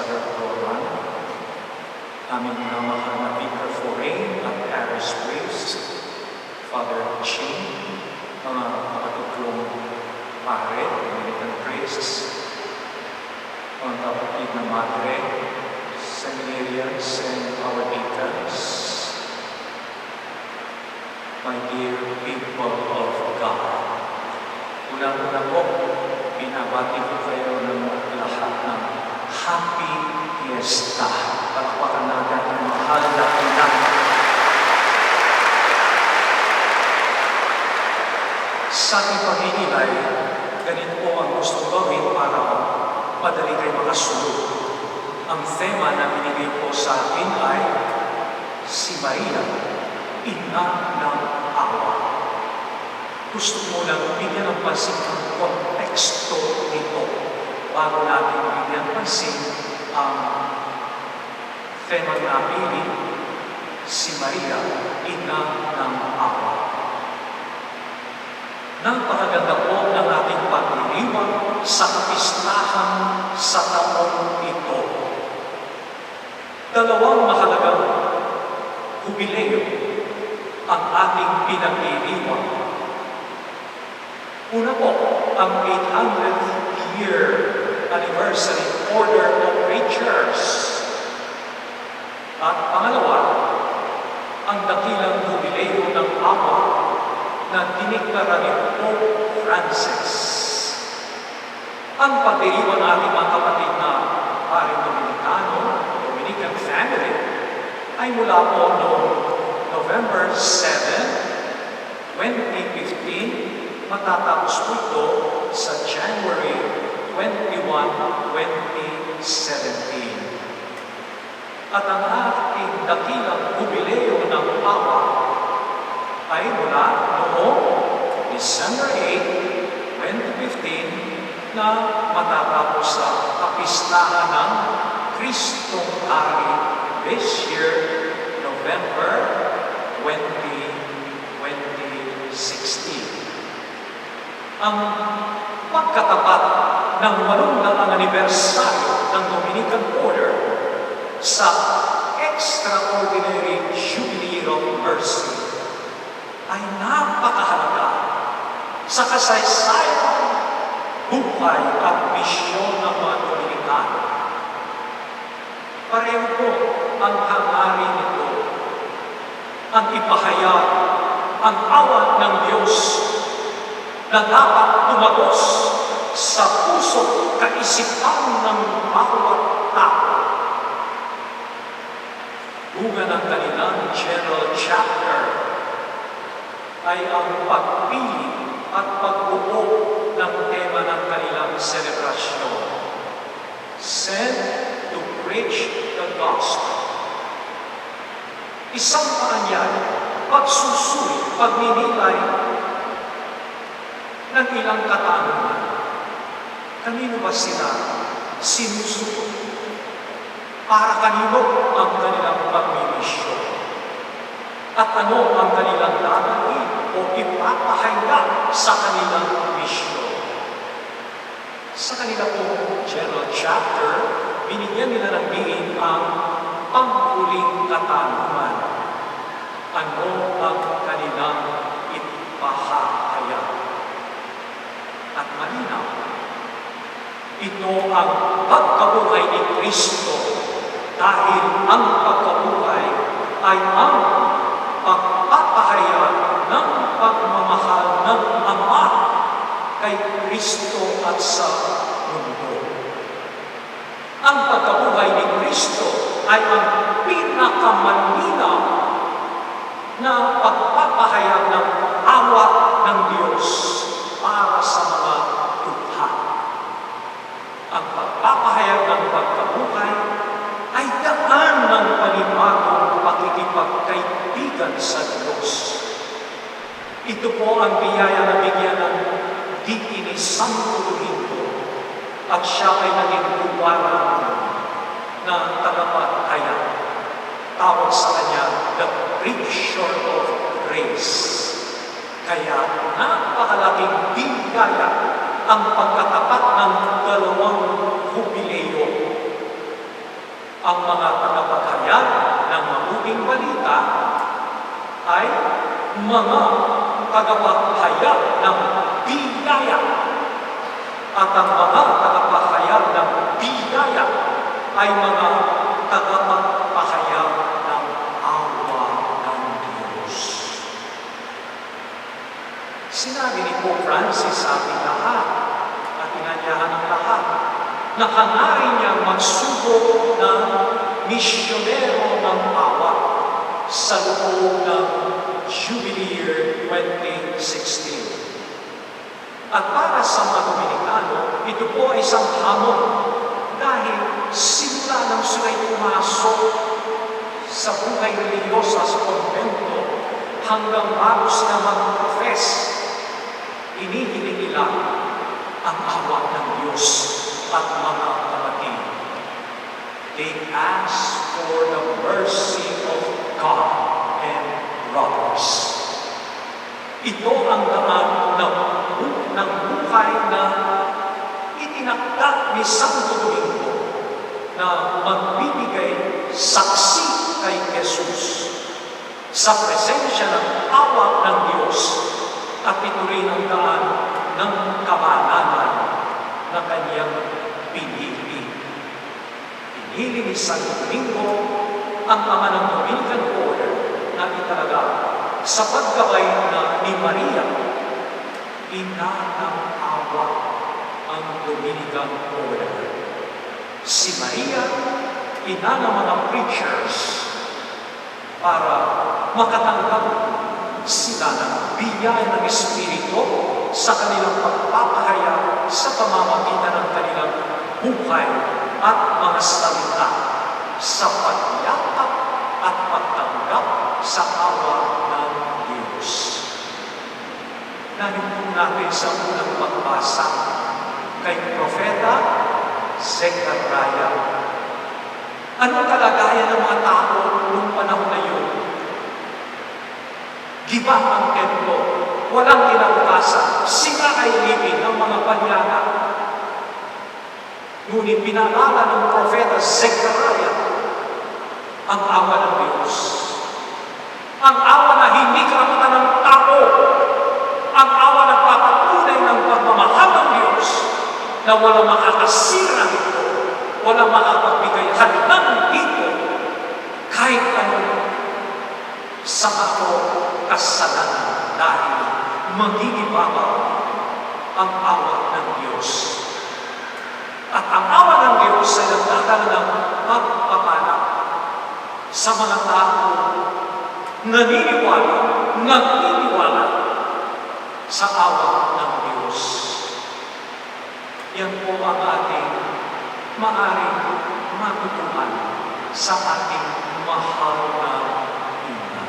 Father Roman, aming minamahal na Vicar Foray at Parish Priest, Father Chin, mga kapatutlong pare, Dominican priests, mga kapatid na madre, seminarians and our deacons, my dear people of God. Unang-una po, binabati ko kayo ng lahat ng Happy Fiesta. Palakpakan natin ang mahal na ilan. Sa ating paghinilay, ganito po ang gusto gawin para madali kayo makasunod. Ang tema na binigay po sa akin ay si Maria, ina ng awa. Gusto mo lang bigyan ng pansin ang konteksto nito bago natin bigyan pansin ang tema na napili, si Maria, ina ng awa. Napakaganda po ng ating pagdiriwang sa kapistahan sa taong ito. Dalawang mahalagang jubileo ang ating pinag-iriwang. Una po, ang 800th year anniversary order of preachers. At pangalawa, ang dakilang jubileo ng awa na diniklara ni Pope Francis. Ang pagdiriwang ng ating mga kapatid na paring Dominicano, Dominican family, ay mula po noong November 7, 2015, matatapos po ito sa January 21, 2017. At ang ating dakilang jubileo ng awa ay mula noong December 8, 2015 na matatapos sa kapistahan ng Kristong Hari this year, November 2016. Ang pagkatapat ng 800 anibersaryo ng Dominican Order sa Extraordinary Jubilee of Mercy ay napakahalaga sa kasaysayan, buhay at misyon ng mga Dominicano. Pareho po ang hangarin nito, ang ipahayag ang awa ng Diyos na dapat tumagos sa puso kaisipan ng bawat tao. Bunga ng kanilang General Chapter ay ang pagpili at pagbuo ng tema ng kanilang selebrasyon. Sent to preach the gospel. Isang paanyan, pagsusuri, pagninilay ng ilang katanungan. Kanino ba sila sinusunod? Para kanino ang kanilang pagmimisyon? At ano ang kanilang dadalhin o ipapahayag sa kanilang misyon? Sa kanila po General Chapter, binigyan nila ng diin ang panghuling katanungan. Ano ang kanilang ipahayag? At malinaw, ito ang pagkabuhay ni Kristo dahil ang pagkabuhay ay ang pagpapahayag ng pagmamahal ng Ama kay Kristo at sa mundo. Ang pagkabuhay ni Kristo ay ang pinakamalinaw na pagpapahayag ng awa ng Diyos para sa mga tugha. Ang pagpapahayag ng pagkabuhay ay daan ng panibagong pakikipagkaibigan sa Diyos. Ito po ang biyaya na bigyan ng diin ni Santo Domingo at siya ay naging buwaran na tagapagpahayag. Tawag sa kanya, the preacher of grace. Kaya napakalaking biyaya ang pagkatapat ng dalawang jubileo Ang mga tagapaghayag ng mabuting balita ay mga tagapaghayag ng biyaya. At ang mga tagapaghayag ng biyaya ay mga tagapagpahayag ng awa ng Diyos. Sinabi ni Pope Francis sa ating lahat at inanyahan ng lahat na hangarin niyang magsubok ng misyonero ng awa sa loob ng Jubilee Year 2016. At para sa mga Dominikano, ito po ay isang hamon dahil simula nang sila'y pumasok sa buhay religyosa sa konvento hanggang bago sila mag-profess, inihiling nila ang awa ng Diyos at mga kapatid. They ask for the mercy of God and brothers. Ito ang daan ng buhay na itinakda ni Santo Domingo na magbibigay saksi kay Jesus sa presensya ng awa ng Diyos, at ito rin ang daan ng kabanalan na kanyang pinili. Pinili ni Santo Domingo ang ama ng Dominican Order na italaga sa paggabay na ni Maria, ina ng awa ang Dominican Order. Si Maria, ina ng mga preachers, para makatanggap sila ng biyaya ng Espiritu sa kanilang pagpapahayag sa pamamagitan ng kanilang buhay at mga salita sa pagyakap at pagtanggap sa awa ng Diyos. Narinig natin sa unang pagbasa kay Propeta Zechariah. Anong kalagayan ng mga tao noong panahon na yun? Giba ang templo, walang kinabukasan, sila ay libin ng mga banyaga. Ngunit pinaalala ng Propeta Zechariah ang awa ng Diyos. Ang awa na hindi karapatan ng tao. Ang awa na papatunay ng pagmamahal ng Diyos na walang makakasira nito, walang makapagbigay hadlang dito, kahit ano sa ako kasalanan, dahil magigibabaw ang awa ng Diyos. At ang awa ng Diyos ay nagdadala ng pagpapala sa mga tao naniniwala sa awa ng Diyos. Yan po ang ating maaaring matutunan sa ating mahal na ina.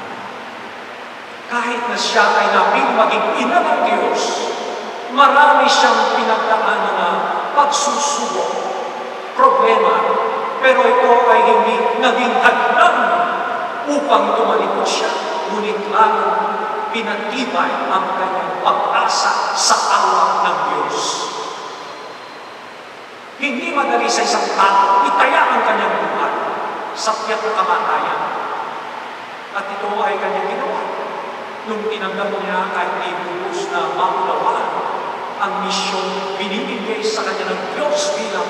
Kahit na siya ay naping maging ina ng Diyos, marami siyang pinagdaanan na pagsusubok, problema, pero ito ay hindi naging hadlang upang tumalikod siya, ngunit lalong pinatibay ang kanyang pag-asa sa awa ng Diyos. Hindi madali sa isang tao itaya ang kanyang buhay sa tiyak na kamatayan. At ito ay kanyang ginawa. Nung tinanggap niya kahit di lubos na maunawaan ang misyon binibigay sa kanya ng Diyos bilang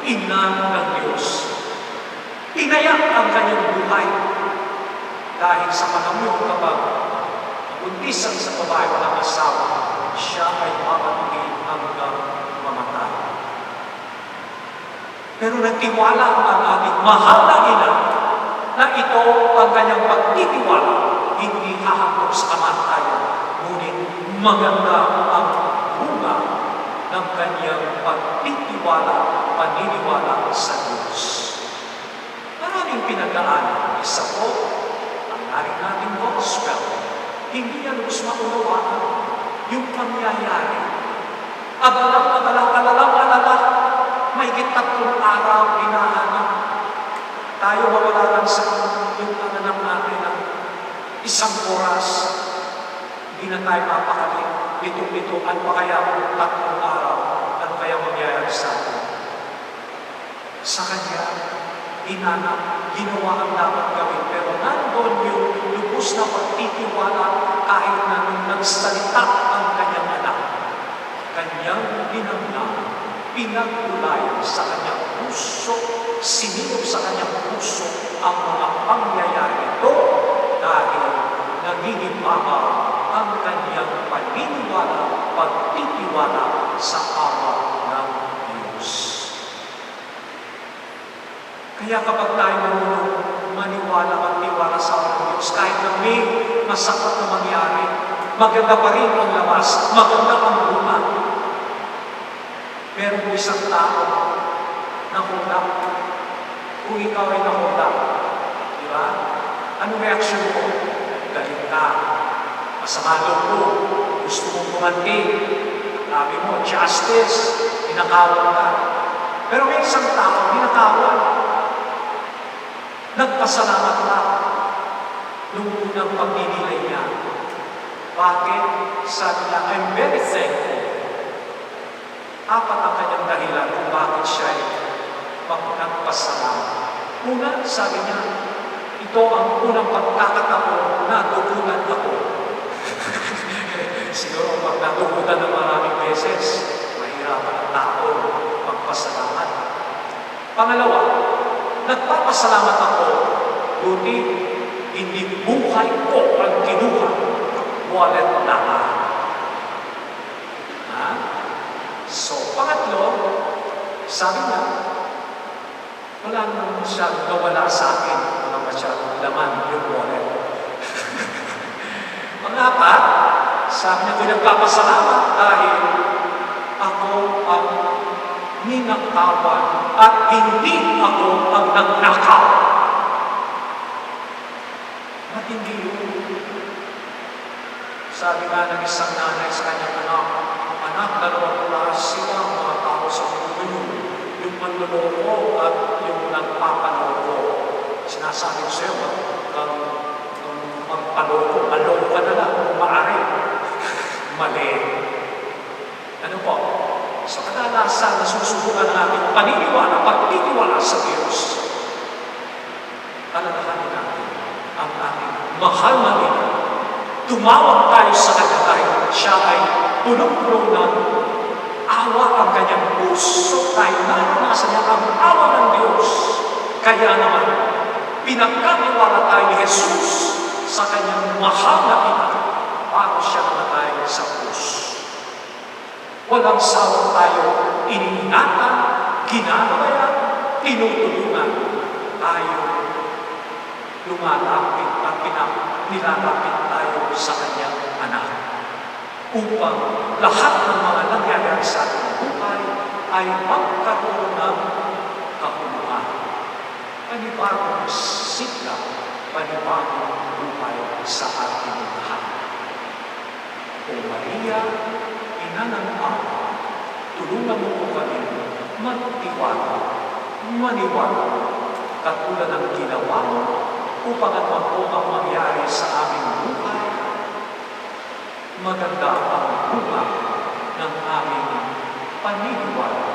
ina ng Diyos. Tinaya ang kanyang buhay dahil sa panahon kapag buntis ang isang babae walang asawa, siya ay mapatuloy hanggang mamatay. Pero nagtiwala ang ating mahal na ina na ito ang kanyang pagtitiwala, hindi hahantong sa kamatayan, ngunit maganda ang bunga ng kanyang pagtitiwala, paniniwala sa Diyos. Maraming pinagdaanan, isa po ang naring nating gospel. Hindi yan gusto maunawaan yung pangyayari. Alalang-alala, may 3 araw hinahanap. Tayo mawala lang sa yung anak natin ng 1 oras. Hindi na tayo mapakali. Lito-lito, ano pa kaya 3 araw? Ano kaya mangyayari sa atin? Sa Kanya, ginawa ang dapat gawin. Pero nandun yung lubos na pagtitiwala kahit na nung nagsalita ang kanyang anak. Kanyang dinamdam, pinagulayan sa kanyang puso, sinilog sa kanyang puso ang mga pangyayari ito dahil nangingibaga ang kanyang paniniwala, pagtitiwala sa awa ng Diyos. Kaya kapag tayo marunong maniwala at tiwala sa awa ng Diyos, kahit na may masakit na mangyari, maganda pa rin ang labas, maganda ang bunga. Meron mo isang tao na hulak. Kung ikaw ay nahulak, di ba? Anong reaksyon mo? Galit ka. Masama loob mo. Gusto mong gumanti. Sabi mo, justice. Ninakawan ka. Pero may isang tao, ninakawan. Nagpasalamat lang nung unang pagninilay niya. Bakit? Sabi niya, I'm very thankful. Apat ang kanyang dahilan kung bakit siya ay nagpasalamat. Una, sabi niya, ito ang unang pagkakataon na dugunan ako. Siguro pag natugunan ng maraming beses, mahirapan ang tao magpasalamat. Pangalawa, nagpapasalamat ako, buti hindi buhay ko ang kinuha, wallet na. So, pangatlo, sabi niya, wala naman siya nawala sa akin, wala masyadong laman yung wallet. Pangapat, sabi niya, nagpapasalamat dahil ako ang ninakawan at hindi ako ang nagnakaw. Matindi yun. Sabi nga ng isang nanay sa kanyang anak, dalawang klase sila ang mga tao sa mundo yun. Yung manloloko at yung nagpapaloko. Sinasabi ko sa'yo, kung magpaloko, maloko ka na lang, kung maaari. Mali. Ano po? Sa kadalasan, nasusubukan ng ating paniniwala, pagtitiwala sa Diyos. Alalahanin natin ang ating mahal na Ina. Tumawag tayo sa Kanya dahil siya ay punong-puno ng awa ang kanyang puso. Dahil naranasan niya ang awa ng Diyos. Kaya naman, pinagkatiwala tayo ni Jesus sa kanyang mahal na Ina bago siya namatay sa krus. Walang sawang tayo iniingatan, ginagabayan, tinutulungan. Tayo lumalapit at nilalapit tayo sa kanyang anak. Upang lahat ng mga nangyayari sa ating buhay ay magkaroon ng kahulugan. Panibagong sigla, panibagong buhay sa ating lahat. O Maria, Ina ng Awa, tulungan mo po kami magtiwala, maniwala, katulad ng ginawa mo upang at po ang mangyari sa aming buhay. Maganda ang bunga ng aming paniniwala